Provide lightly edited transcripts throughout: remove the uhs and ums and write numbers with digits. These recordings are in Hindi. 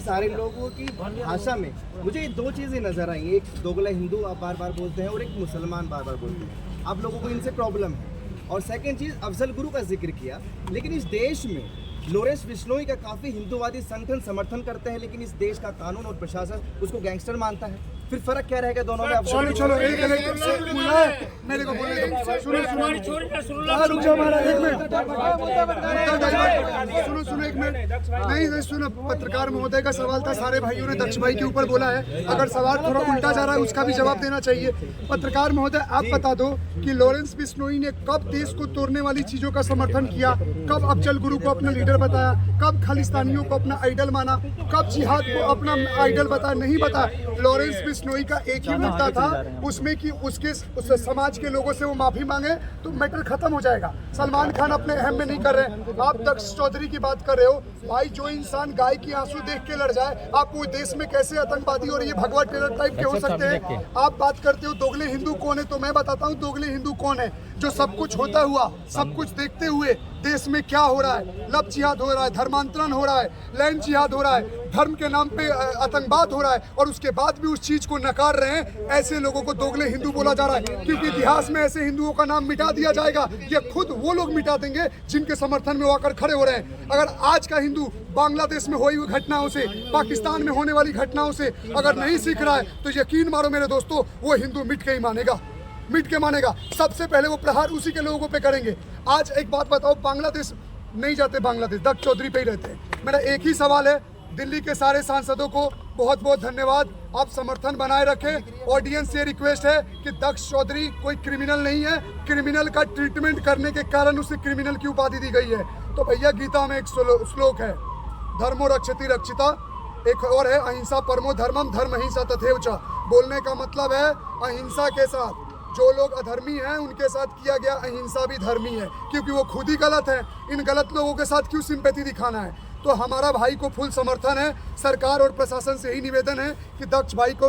कि सारे लोगों की भाषा में मुझे ये दो चीज़ें नजर आई, एक दोगला हिंदू आप बार बार बोलते हैं और एक मुसलमान बार बार बोलते हैं, आप लोगों को इनसे प्रॉब्लम है। और सेकंड चीज़, अफजल गुरु का जिक्र किया, लेकिन इस देश में लॉरेंस बिश्नोई का काफ़ी हिंदूवादी संगठन समर्थन करते हैं, लेकिन इस देश का कानून और प्रशासन उसको गैंगस्टर मानता है। फिर फर्क क्या रहेगा दोनों में? चलो चलो एक मेरे को बोलने दो। सुनो रुक जाओ महाराज, एक मिनट सुनो एक मिनट। नहीं सुनो, पत्रकार महोदय का सवाल था, सारे भाइयों ने दक्ष भाई के ऊपर बोला है, अगर सवाल थोड़ा उल्टा जा रहा है उसका भी जवाब देना चाहिए। पत्रकार महोदय आप बता दो कि लॉरेंस बिश्नोई ने कब देश को तोड़ने वाली चीजों का समर्थन किया, कब अफजल गुरु को अपना लीडर बताया, कब खालिस्तानियों को अपना आइडल माना, कब जिहाद को अपना आइडल बताया? नहीं बताया। लॉरेंस बिश्नोई का एक ही मुद्दा था, उसमें कि उसके उस समाज के लोगों से वो माफी मांगे तो मैटर खत्म हो जाएगा। सलमान खान अपने अहम में नहीं कर रहे हैं। आप दक्ष चौधरी की बात कर रहे हो भाई, जो इंसान गाय की आंसू देख के लड़ जाए, आप वो देश में कैसे आतंकवादी और ये भगवा टेरर टाइप के हो सकते हैं? आप बात करते हो दोगले हिंदू कौन है, तो मैं बताता हूँ दोगले हिंदू कौन है। जो सब कुछ होता हुआ, सब कुछ देखते हुए देश में क्या हो रहा है, लव जिहाद हो रहा है, धर्मांतरण हो रहा है, लैंड जिहाद हो रहा है, धर्म के नाम पे आतंकवाद हो रहा है, और उसके बाद भी उस चीज को नकार रहे हैं, ऐसे लोगों को दोगले हिंदू बोला जा रहा है। क्योंकि इतिहास में ऐसे हिंदुओं का नाम मिटा दिया जाएगा, ये खुद वो लोग मिटा देंगे जिनके समर्थन में वो आकर खड़े हो रहे हैं। अगर आज का हिंदू बांग्लादेश में हुई घटनाओं से, पाकिस्तान में होने वाली घटनाओं से अगर नहीं सीख रहा है, तो यकीन मारो मेरे दोस्तों, वो हिंदू मिट के ही मानेगा, मिट के मानेगा। सबसे पहले वो प्रहार उसी के लोगों पे करेंगे। आज एक बात बताओ, बांग्लादेश नहीं जाते, बांग्लादेश दक्ष चौधरी पे ही रहते हैं। मेरा एक ही सवाल है, दिल्ली के सारे सांसदों को बहुत बहुत धन्यवाद, आप समर्थन बनाए रखें। ऑडियंस से रिक्वेस्ट है कि दक्ष चौधरी कोई क्रिमिनल नहीं है, क्रिमिनल का ट्रीटमेंट करने के कारण उसे क्रिमिनल की उपाधि दी गई है। तो भैया गीता में एक श्लोक है, धर्मो रक्षति रक्षिता, एक और है अहिंसा परमो धर्मम, धर्म अहिंसा तथैव च। बोलने का मतलब है अहिंसा के साथ जो लोग अधर्मी हैं उनके साथ किया गया अहिंसा भी धर्मी है, क्योंकि वो खुद ही गलत है। इन गलत लोगों के साथ क्यों सिंपैथी दिखाना है? तो हमारा भाई को फुल समर्थन है। सरकार और प्रशासन से ही निवेदन है कि दक्ष भाई को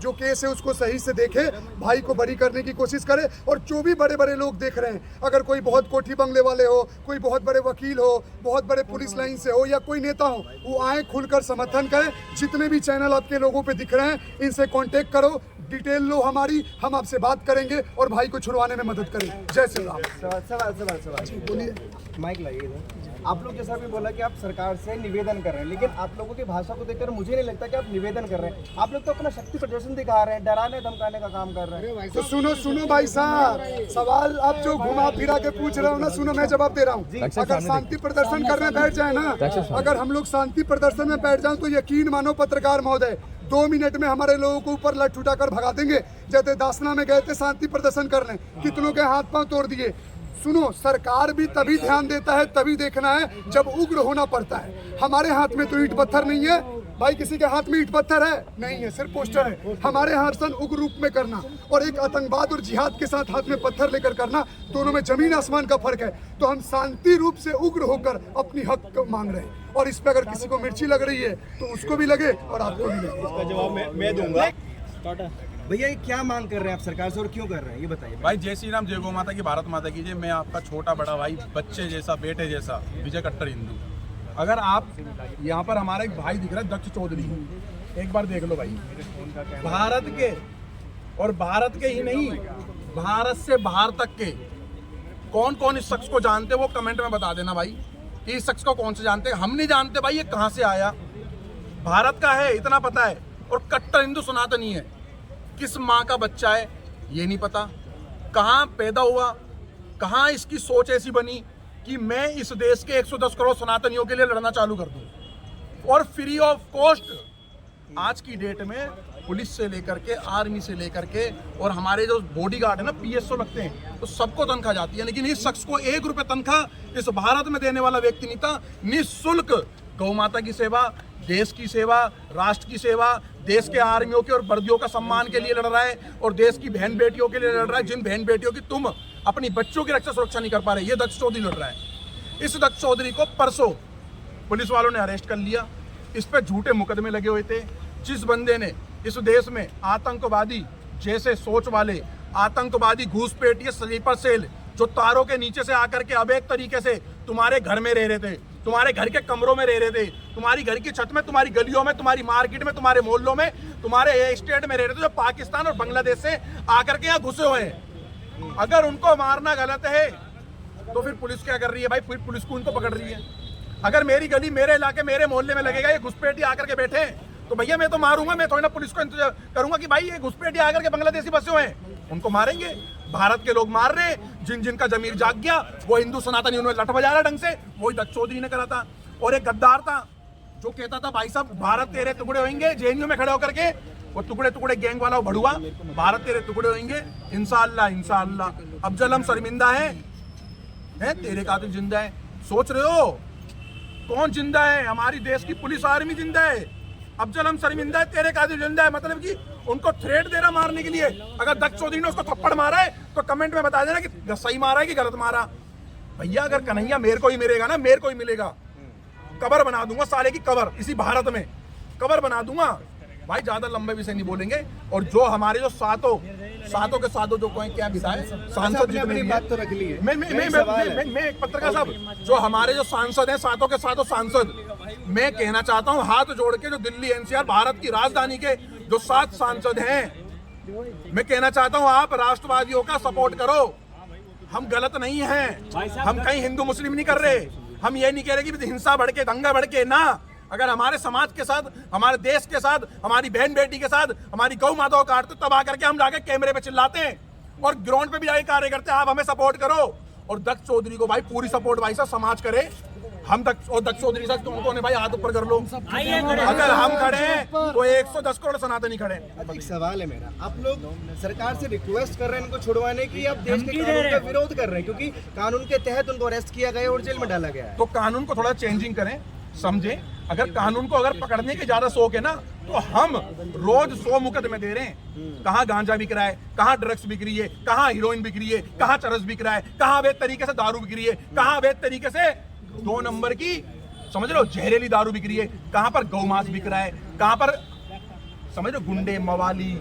जो केस है उसको सही से देखे, भाई को बरी करने की कोशिश करे। और जो भी बड़े बड़े लोग देख रहे हैं, अगर कोई बहुत कोठी बंगले वाले हो, कोई बहुत बड़े वकील हो, बहुत बड़े पुलिस लाइन से हो, या कोई नेता हो, वो आए खुलकर समर्थन करें। जितने भी चैनल आपके लोगों पे दिख रहे हैं, इनसे कांटेक्ट करो, डिटेल लो हमारी, हम आपसे बात करेंगे और भाई को छुड़वाने में मदद करें। जय श्री राम। सवाल बोलिए, माइक लाइए। आप लोग जैसा भी बोला कि आप सरकार से निवेदन कर रहे हैं, लेकिन आप लोगों की भाषा को देखकर मुझे नहीं लगता कि आप निवेदन कर रहे हैं। आप लोग तो अपना शक्ति प्रदर्शन दिखा रहे हैं, डराने धमकाने का काम कर रहे हैं। तो सुनो भाई साहब, सवाल आप जो घुमा फिरा के पूछ रहे हो ना, सुनो मैं जवाब दे रहा हूँ। अगर शांति प्रदर्शन करने बैठ जाए ना, अगर हम लोग शांति प्रदर्शन में बैठ जाए, तो यकीन मानो पत्रकार महोदय 2 मिनट में हमारे लोगों को ऊपर लठ उठाकर भगा देंगे। जैसे दासना में गए थे शांति प्रदर्शन करने, कितनों के हाथ पांव तोड़ दिए। सुनो, सरकार भी तभी ध्यान देता है, तभी देखना है जब उग्र होना पड़ता है। हमारे हाथ में तो ईंट पत्थर नहीं है भाई, किसी के हाथ में ईंट पत्थर है नहीं है, सिर्फ पोस्टर है। हमारे हाथ से उग्र रूप में करना और एक आतंकवाद और जिहाद के साथ हाथ में पत्थर लेकर करना, दोनों में जमीन आसमान का फर्क है। तो हम शांति रूप से उग्र होकर अपनी हक मांग रहे हैं, और इस पे अगर किसी को मिर्ची लग रही है तो उसको भी लगे और आपको भी लगे। इसका जवाब मैं दूंगा। भैया ये क्या मांग कर रहे हैं आप सरकार से और क्यों कर रहे हैं, ये बताइए। भाई जय श्री राम, जय गौ माता की, भारत माता की जय। मैं आपका छोटा बड़ा भाई, बच्चे जैसा, बेटे जैसा, विजय कट्टर हिंदू। अगर आप यहाँ पर हमारा एक भाई दिख रहा है दक्ष चौधरी, एक बार देख लो भाई, भारत के, और भारत के ही नहीं, भारत से बाहर तक के कौन कौन इस शख्स को जानते वो कमेंट में बता देना भाई, कि इस शख्स को कौन से जानते हैं। हम नहीं जानते भाई ये कहाँ से आया, भारत का है इतना पता है, और कट्टर हिंदू सनातनी है। किस माँ का बच्चा है ये नहीं पता, कहाँ पैदा हुआ, कहाँ इसकी सोच ऐसी बनी कि मैं इस देश के 110 करोड़ सनातनियों के लिए लड़ना चालू कर दूं, और फ्री ऑफ कॉस्ट। आज की डेट में पुलिस से लेकर के, आर्मी से लेकर के, और हमारे जो बॉडीगार्ड है ना, PSO लगते हैं, तो सबको तनख्वाह जाती है। लेकिन इस शख्स को 1 रुपये तनख्वाह इस भारत में देने वाला व्यक्ति नहीं था। निःशुल्क गौ माता की सेवा, देश की सेवा, राष्ट्र की सेवा, देश के आर्मियों के और वर्दियों का सम्मान के लिए लड़ रहा है, और देश की बहन बेटियों के लिए लड़ रहा है, जिन बहन बेटियों की तुम अपनी बच्चों की रक्षा सुरक्षा नहीं कर पा रहे, ये दक्ष चौधरी लड़ रहा है। इस दक्ष चौधरी को परसों पुलिस वालों ने अरेस्ट कर लिया, इस पर झूठे मुकदमे लगे हुए थे। जिस बंदे ने इस देश में आतंकवादी जैसे सोच वाले, आतंकवादी घूसपेटिए, स्लीपर सेल, जो तारों के नीचे से आकर के अवैध तरीके से तुम्हारे घर में रह रहे थे, तुम्हारे घर के कमरों में रह रहे थे, तुम्हारी घर की छत में, तुम्हारी गलियों में, तुम्हारी मार्केट में, तुम्हारे मोहल्लों में, तुम्हारे स्टेट में रह रहे थे, जो पाकिस्तान और बांग्लादेश से आकर के यहाँ घुसे हुए हैं। अगर उनको मारना गलत है तो फिर पुलिस क्या कर रही है भाई? फिर पुलिस को उनको पकड़ रही है। अगर मेरी गली, मेरे इलाके, मेरे मोहल्ले में लगेगा ये घुसपैठी आकर के बैठे तो भैया मैं तो मारूंगा, मैं थोड़ी ना पुलिस को इंतजार करूंगा कि भाई ये घुसपैठी आकर के बांग्लादेशी बसे हुए हैं, उनको मारेंगे। भारत के लोग मार रहे, जिनका जमीर जाग गया वो हिंदू सनातनी उन्होंने लठ बजा रहा ढंग से, वही दक्ष चौधरी ने करा था। और एक गद्दार था जो कहता था भाई साहब भारत तेरे टुकड़े होंगे, जेएनयू में खड़े होकर के वो टुकड़े टुकड़े गैंग वाला वो भड़ुआ, भारत तेरे टुकड़े होंगे इंशाअल्लाह इंशाअल्लाह। अफजल हम शर्मिंदा है तेरे कातिल जिंदा है। सोच रहे हो कौन जिंदा है? हमारी देश की पुलिस आर्मी जिंदा है। अफजल हम शर्मिंदा है, तेरे कातिल जिंदा है, मतलब कि उनको थ्रेट दे रहा मारने के लिए। अगर दक्ष चौधरी ने उसको थप्पड़ मारा है तो कमेंट में बता देना कि सही मारा है कि गलत मारा। भैया अगर कन्हैया मेरे को ही मिलेगा ना, मेरे को ही मिलेगा, कबर बना दूंगा साले की, कबर इसी भारत में कबर बना दूंगा भाई। ज्यादा लंबे विषय नहीं बोलेंगे। और जो हमारे जो सातों के सातों जो कोई क्या विधायक सांसद जितने भी बात तो रख ली है। मैं एक पत्रकार साहब, जो हमारे जो सांसद हैं, सातों के सातों सांसद, मैं कहना चाहता हूं हाथ जोड़ के, जो दिल्ली एनसीआर भारत की राजधानी के जो 7 सांसद हैं, मैं कहना चाहता हूं आप राष्ट्रवादियों का सपोर्ट करो। हम गलत नहीं हैं, हम कहीं हिंदू मुस्लिम नहीं कर रहे, हम ये नहीं कह रहे कि हिंसा भड़के, दंगा भड़के ना। अगर हमारे समाज के साथ, हमारे देश के साथ, हमारी बहन बेटी के साथ, हमारी गौ माता को काटते तब आकर के हम जाके कैमरे पे चिल्लाते हैं और ग्राउंड पे भी जाके कार्य करते हैं। आप हमें सपोर्ट करो। और दक्ष चौधरी को भाई पूरी सपोर्ट भाई साहब समाज करे। हम दक्ष चौधरी साहब तुमको ने भाई हाथ ऊपर कर लो। अगर हम खड़े हैं तो 110 करोड़ सनातनी खड़े हैं। एक सवाल है मेरा, आप लोग सरकार से रिक्वेस्ट कर रहे हैं इनको छुड़वाने की, आप देश के कानून का विरोध कर रहे हैं? क्योंकि कानून के तहत उनको अरेस्ट किया गया और जेल में डाला गया है। तो कानून को थोड़ा चेंजिंग करें, समझें। अगर कानून को अगर पकड़ने के ज्यादा शौक है ना, तो हम रोज 100 मुकदमे दे रहे हैं। कहाँ गांजा बिक रहा है, कहाँ ड्रग्स बिक रही है, कहाँ हीरोइन बिक रही है, कहाँ चरस बिक रहा है, कहाँ अवैध तरीके से दारू बिक रही है, कहाँ अवैध तरीके से 2 नंबर की समझ लो जहरीली दारू बिक रही है, कहाँ पर गौमांस बिक रहा है, कहाँ पर समझ लो गुंडे मवाली,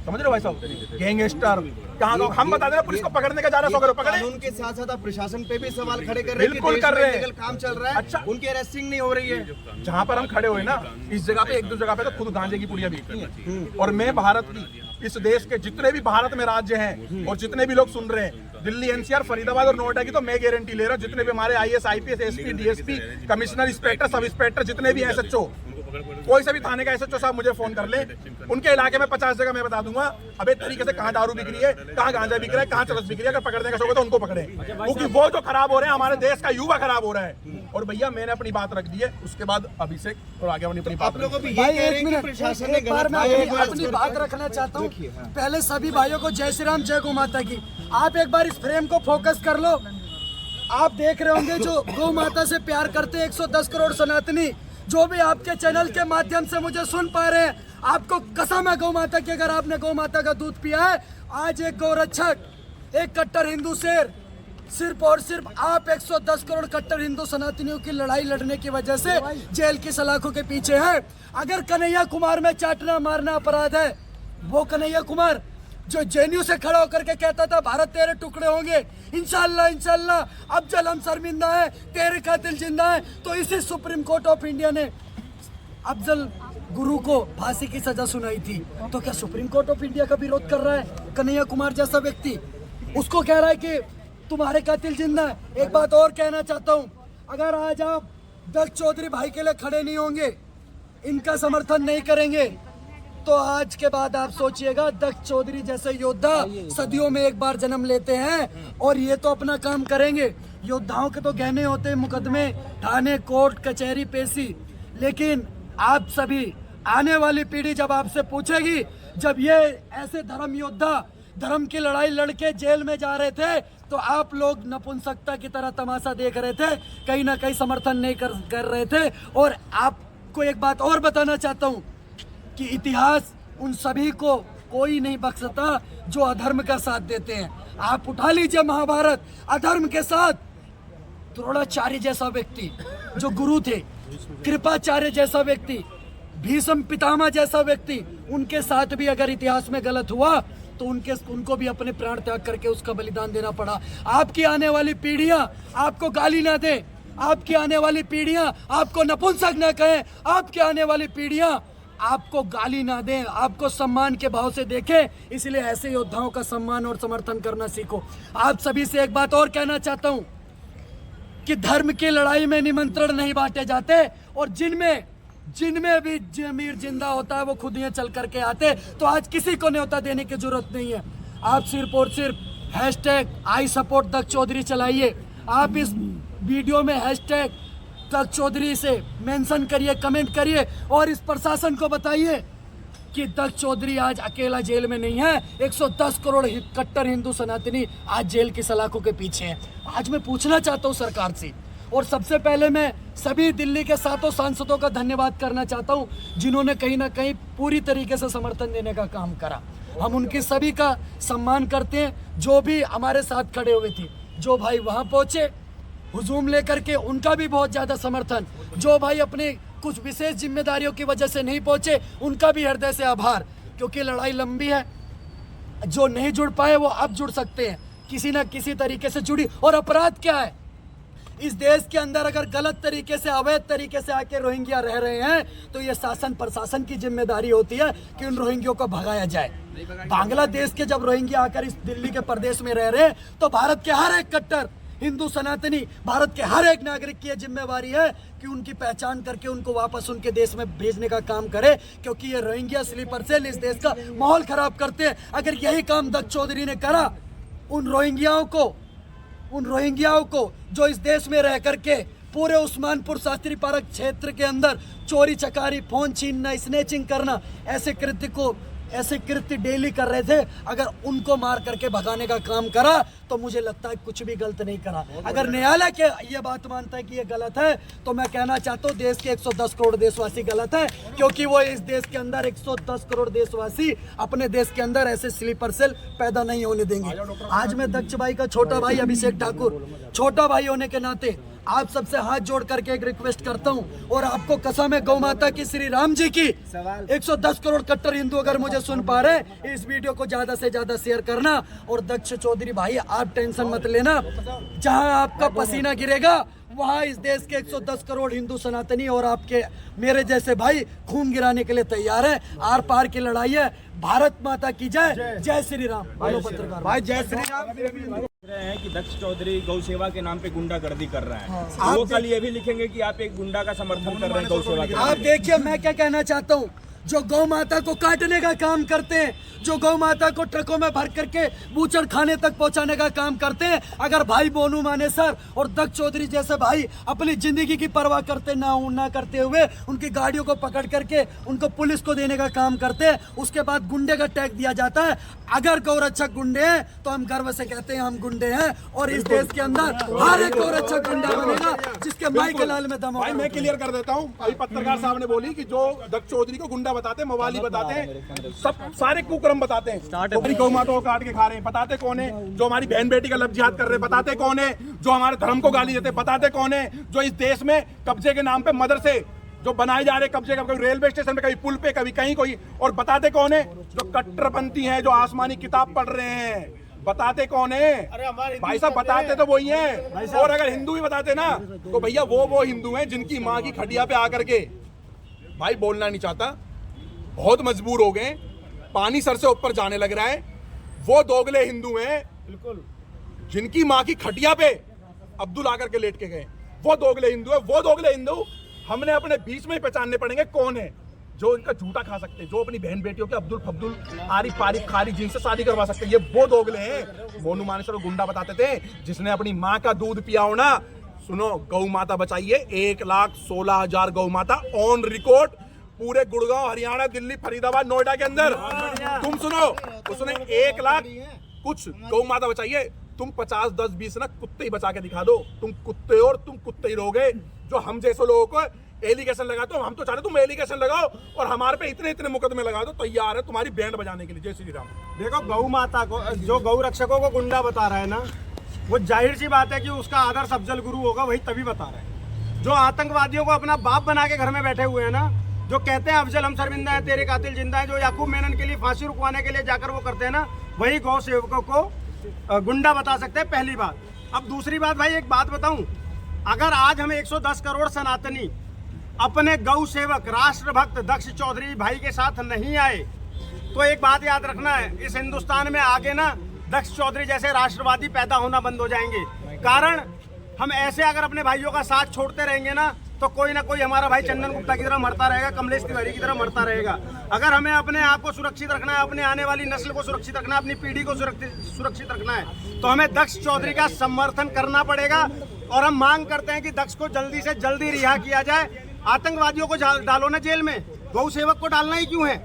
समझ रहे हो भाई साहब, गैंगस्टर, कहाँ हम बता दें पुलिस को पकड़ने का ज्यादा शौक है, पकड़े। कानून के साथ साथ आप प्रशासन पे भी सवाल खड़े कर रहे हैं। बिल्कुल कर रहे हैं, काम चल रहा है। अच्छा, उनकी अरेस्टिंग नहीं हो रही है। जहाँ पर हम खड़े हुए ना, इस जगह पे 1-2 जगह पे तो खुद गांजे की पुड़िया बिकती हैं। और मैं भारत की, इस देश के जितने भी भारत में राज्य हैं और जितने भी लोग सुन रहे हैं, दिल्ली एनसीआर, फरीदाबाद और नोएडा की तो मैं गारंटी ले रहा हूँ, जितने भी हमारे IAS IPS SP DSP commissioner inspector sub inspector जितने भी SHO, कोई से भी थाने का SHO साहब मुझे फोन कर ले, उनके इलाके में 50 जगह मैं बता दूंगा अब एक तरीके से कहाँ दारू बिक रही है, कहाँ गांजा बिक रहा है, कहाँ चरस बिक रही है। अगर पकड़ने का शौक है तो उनको पकड़े, क्योंकि वो जो खराब हो रहे हैं, हमारे देश का युवा खराब हो रहा है। और भैया मैंने अपनी बात रख दी है, उसके बाद अभिषेक और आगे अपनी बात आप लोगों को भी ये कह रहे हैं कि प्रशासन ने गलत अपनी बात रखना चाहता हूँ। पहले सभी भाइयों को जय श्री राम, जय गौ माता की। आप एक बार इस फ्रेम को फोकस कर लो। आप देख रहे होंगे जो गौ माता से प्यार करते 110 करोड़ सनातनी, जो भी आपके चैनल के माध्यम से मुझे सुन पा रहे हैं, आपको कसम है गौ माता की, अगर आपने गौ माता का दूध पिया है, आज एक गौरक्षक, एक कट्टर हिंदू शेर, सिर्फ और सिर्फ आप 110 करोड़ कट्टर हिंदू सनातनियों की लड़ाई लड़ने की वजह से जेल की सलाखों के पीछे है। अगर कन्हैया कुमार में चाटना मारना अपराध है, वो कन्हैया कुमार जो जेएनयू से खड़ा होकर के कहता था भारत तेरे टुकड़े होंगे, इंशाल्लाह इंशाल्लाह, अफजल हम शर्मिंदा है, तेरे कातिल जिंदा है, तो इसी सुप्रीम कोर्ट ऑफ इंडिया ने अफजल गुरु को फांसी की सजा सुनाई थी। तो क्या सुप्रीम कोर्ट ऑफ इंडिया का विरोध कर रहा है कन्हैया कुमार जैसा व्यक्ति? उसको कह रहा है कि तुम्हारे कातिल जिंदा है। एक बात और कहना चाहता हूँ, अगर आज आप दक्ष चौधरी भाई के लिए खड़े नहीं होंगे, इनका समर्थन नहीं करेंगे, तो आज के बाद आप सोचिएगा दक्ष चौधरी जैसे योद्धा सदियों में एक बार जन्म लेते हैं और ये तो अपना काम करेंगे। योद्धाओं के तो गहने होते हैं मुकदमे, थाने, कोर्ट, कचहरी, पेशी, लेकिन आप सभी आने वाली पीढ़ी जब आपसे पूछेगी, जब ये ऐसे धर्म योद्धा धर्म की लड़ाई लड़के जेल में जा रहे थे, तो आप लोग नपुंसकता की तरह तमाशा देख रहे थे, कहीं ना कहीं समर्थन नहीं कर रहे थे। और आपको एक बात और बताना चाहता हूँ कि इतिहास उन सभी को कोई नहीं बख्शता जो अधर्म का साथ देते हैं। आप उठा लीजिए महाभारत, अधर्म के साथ द्रोणाचार्य जैसा व्यक्ति जो गुरु थे, कृपाचार्य जैसा व्यक्ति, भीष्म पितामह जैसा व्यक्ति, उनके साथ भी अगर इतिहास में गलत हुआ तो उनको भी अपने प्राण त्याग करके उसका बलिदान देना पड़ा। आपकी आने वाली पीढ़ियां आपको गाली ना दे, आपकी आने वाली पीढ़ियां आपको नपुंसक न कहें, आपकी आने वाली पीढ़ियां आपको गाली ना दें, आपको सम्मान के भाव से देखें। इसलिए ऐसे योद्धाओं का सम्मान और समर्थन करना सीखो। आप सभी से एक बात और कहना चाहता हूं कि धर्म की लड़ाई में निमंत्रण नहीं बांटे जाते, और जिनमें भी जमीर जिंदा होता है वो खुद ही चल करके आते। तो आज किसी को न्योता देने की जरूरत नहीं है। आप सिर्फ और सिर्फ हैशटैग आई सपोर्ट दक्ष चौधरी चलाइए। आप इस वीडियो में हैशटैग दक्ष चौधरी से मेंशन करिए, कमेंट करिए, और इस प्रशासन को बताइए कि दक्ष चौधरी आज अकेला जेल में नहीं है। 110 करोड़ कट्टर हिंदू सनातनी आज जेल की सलाखों के पीछे हैं। आज मैं पूछना चाहता हूं सरकार से, और सबसे पहले मैं सभी दिल्ली के 7 सांसदों का धन्यवाद करना चाहता हूं जिन्होंने कहीं ना कहीं पूरी तरीके से समर्थन देने का काम करा। हम उनकी सभी का सम्मान करते हैं, जो भी हमारे साथ खड़े हुए थे। जो भाई वहां पहुंचे हुजूम लेकर के, उनका भी बहुत ज़्यादा समर्थन। जो भाई अपने कुछ विशेष जिम्मेदारियों की वजह से नहीं पहुंचे, उनका भी हृदय से आभार, क्योंकि लड़ाई लंबी है। जो नहीं जुड़ पाए वो अब जुड़ सकते हैं, किसी ना किसी तरीके से जुड़ी। और अपराध क्या है इस देश के अंदर? अगर गलत तरीके से, अवैध तरीके से आके रोहिंग्या रह रहे हैं तो ये शासन प्रशासन की जिम्मेदारी होती है कि उन रोहिंग्यों को भगाया जाए। बांग्लादेश के जब रोहिंग्या आकर इस दिल्ली के प्रदेश में रह रहे हैं तो भारत के हर एक कट्टर हिंदू सनातनी, भारत के हर एक नागरिक की जिम्मेवारी है कि उनकी पहचान करके उनको वापस उनके देश में भेजने का काम करे, क्योंकि ये रोहिंग्या स्लीपर सेल इस देश का माहौल खराब करते हैं। अगर यही काम दक्ष चौधरी ने करा, उन रोहिंग्याओं को जो इस देश में रह करके पूरे उस्मानपुर शास्त्री पार्क क्षेत्र के अंदर चोरी चकारी, फोन छीनना, स्नैचिंग करना, ऐसे कृत्य डेली कर रहे थे, अगर उनको मार करके भगाने का काम करा तो मुझे लगता है कुछ भी गलत नहीं करा। अगर न्यायालय के ये बात मानता है कि ये गलत है तो मैं कहना चाहता हूँ देश के 110 करोड़ देशवासी गलत है, क्योंकि वो इस देश के अंदर 110 करोड़ देशवासी अपने देश के अंदर ऐसे स्लीपर सेल पैदा नहीं होने देंगे। आज मैं दक्ष भाई का छोटा भाई अभिषेक ठाकुर, छोटा भाई होने के नाते आप सबसे हाथ जोड़ करके एक रिक्वेस्ट करता हूं, और आपको कसम है गौ माता की, श्री राम जी की, 110 करोड़ कट्टर हिंदू अगर मुझे सुन पा रहे, इस वीडियो को ज्यादा से ज्यादा शेयर करना। और दक्ष चौधरी भाई आप टेंशन मत लेना, जहां आपका पसीना गिरेगा वहां इस देश के 110 करोड़ हिंदू सनातनी और आपके मेरे जैसे भाई खून गिराने के लिए तैयार है। आर पार की लड़ाई है। भारत माता की जय, जय श्री राम। बोलो पत्रकार भाई, जय श्री राम। रहे हैं कि दक्ष चौधरी गौ सेवा के नाम पे गुंडागर्दी कर रहा है। वो कल ये भी लिखेंगे कि आप एक गुंडा का समर्थन कर रहे हैं गौ सेवा के। आप देखिए मैं क्या कहना चाहता हूँ, जो गौ माता को काटने का काम करते हैं, जो गौ माता को ट्रकों में भर करके बूचड़ खाने तक पहुंचाने का काम करते हैं, अगर भाई बोनू मानेसर और दक्ष चौधरी जैसे भाई अपनी जिंदगी की परवाह करते ना करते हुए उनकी गाड़ियों को पकड़ करके उनको पुलिस को देने का काम करते हैं, उसके बाद गुंडे का टैग दिया जाता है। अगर गौरक्षक गुंडे हैं तो हम गर्व से कहते हैं हम गुंडे हैं, और इस देश के अंदर हर एक गौरक्षक गुंडा बनेगा जिसके माई के लाल में दम हो। भाई मैं क्लियर कर देता हूँ, अभी पत्रकार साहब ने बोली कि जो दक्ष चौधरी को गुंडा बताते हैं, मवाली बताते हैं, सब सारे कुकर्म बताते हैं। हमारी गौ माता को काट के खा रहे हैं, बताते कौन है? जो हमारी बहन बेटी का लफ्ज जिहाद कर रहे हैं, बताते कौन है? जो हमारे धर्म को गाली देते हैं, बताते कौन है? जो इस देश में कब्जे के नाम पे मदरसे जो बनाए जा रहे, कब्जे का, कभी रेलवे स्टेशन पे, कभी पुल पे, कभी कहीं कोई, और बताते कौन है? जो कट्टरपंथी हैं, जो आसमानी किताब पढ़ रहे हैं, बताते कौन है? भाई साहब बताते तो वही हैं। और अगर हिंदू भी बताते ना तो भैया वो हिंदू हैं जिनकी माँ की खटिया पे आकर के, भाई बोलना नहीं चाहता, बहुत मजबूर हो गए, पानी सर से ऊपर जाने लग रहा है। वो दोगले हिंदू हैं बिल्कुल जिनकी माँ की खटिया पे अब्दुल आकर के लेट के गए, वो दोगले हिंदू है। वो दोगले हिंदू हमने अपने बीच में ही पहचानने पड़ेंगे कौन है जो इनका झूठा खा सकते हैं, जो अपनी बहन बेटियों के अब्दुल फब्दुल आरिफ पारिफ खारी जिनसे शादी करवा सकते हैं। ये वो दोगले हैं। मोनू मानेसर को गुंडा बताते थे जिसने अपनी माँ का दूध पिया हो ना। सुनो, गौ माता बचाइए, 1,16,000 गौ माता ऑन रिकॉर्ड पूरे गुड़गांव, हरियाणा, दिल्ली, फरीदाबाद, नोएडा के अंदर। तुम सुनो, उसने 1 लाख कुछ गौ माता बचाइए। तुम 50, 10, 20 ना कुत्ते ही बचा के दिखा दो। तुम कुत्ते और तुम कुत्ते ही रहोगे। जो हम जैसे लोगों को एलिगेशन लगाते हो, हम तो चाहते तुम एलिगेशन लगाओ और हमारे पे इतने मुकदमे लगा दो, तैयार है तुम्हारी बैंड बजाने के लिए। जय श्री राम। देखो, गौ माता को, जो गौ रक्षकों को गुंडा बता रहा है ना, वो जाहिर सी बात है कि उसका आदर्श अफजल गुरु होगा, वही तभी बता रहा है। जो आतंकवादियों को अपना बाप बना के घर में बैठे हुए हैं ना, जो कहते हैं अफजल हम शर्मिंदा है, तेरे कातिल जिंदा है, जो याकूब मेनन के लिए फांसी रुकवाने के लिए जाकर वो करते हैं ना, वही गौ सेवकों को गुंडा बता सकते हैं, पहली बात। अब दूसरी बात भाई, एक बात बताऊं, अगर आज हमें 110 करोड़ सनातनी अपने गौ सेवक राष्ट्रभक्त दक्ष चौधरी भाई के साथ नहीं आए, तो एक बात याद रखना है, इस हिंदुस्तान में आगे ना दक्ष चौधरी जैसे राष्ट्रवादी पैदा होना बंद हो जाएंगे। कारण हम ऐसे अगर अपने भाइयों का साथ छोड़ते रहेंगे ना, तो कोई ना कोई हमारा भाई चंदन गुप्ता की तरह मरता रहेगा, कमलेश तिवारी की तरह मरता रहेगा। अगर हमें अपने आप को सुरक्षित रखना है, अपने आने वाली नस्ल को सुरक्षित रखना है, अपनी पीढ़ी को सुरक्षित रखना है, तो हमें दक्ष चौधरी का समर्थन करना पड़ेगा। और हम मांग करते हैं कि दक्ष को जल्दी से जल्दी रिहा किया जाए। आतंकवादियों को डालो ना जेल में, गौ सेवक को डालना ही क्यों है?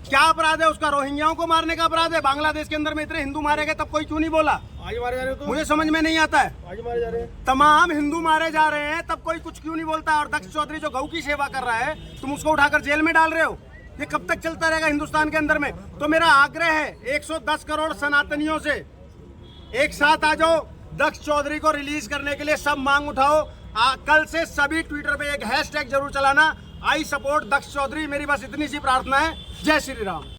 क्या अपराध है उसका? रोहिंग्याओं को मारने का अपराध है। बांग्लादेश के अंदर में इतने हिंदू मारे गए, तब कोई क्यों नहीं बोला? आगे मारे जा रहे हो, मुझे समझ में नहीं आता है। आगे मारे जा रहे हैं। तमाम हिंदू मारे जा रहे हैं, तब कोई कुछ क्यों नहीं बोलता है? और दक्ष चौधरी जो गौ की सेवा कर रहा है, तुम उसको उठाकर जेल में डाल रहे हो। ये कब तक चलता रहेगा हिंदुस्तान के अंदर में? तो मेरा आग्रह है 110 करोड़ सनातनियों से, एक साथ आ जाओ, दक्ष चौधरी को रिलीज करने के लिए सब मांग उठाओ। कल से सभी ट्विटर पे एक हैशटैग जरूर चलाना, आई सपोर्ट दक्ष चौधरी। मेरी बस इतनी सी प्रार्थना है। जय श्री राम।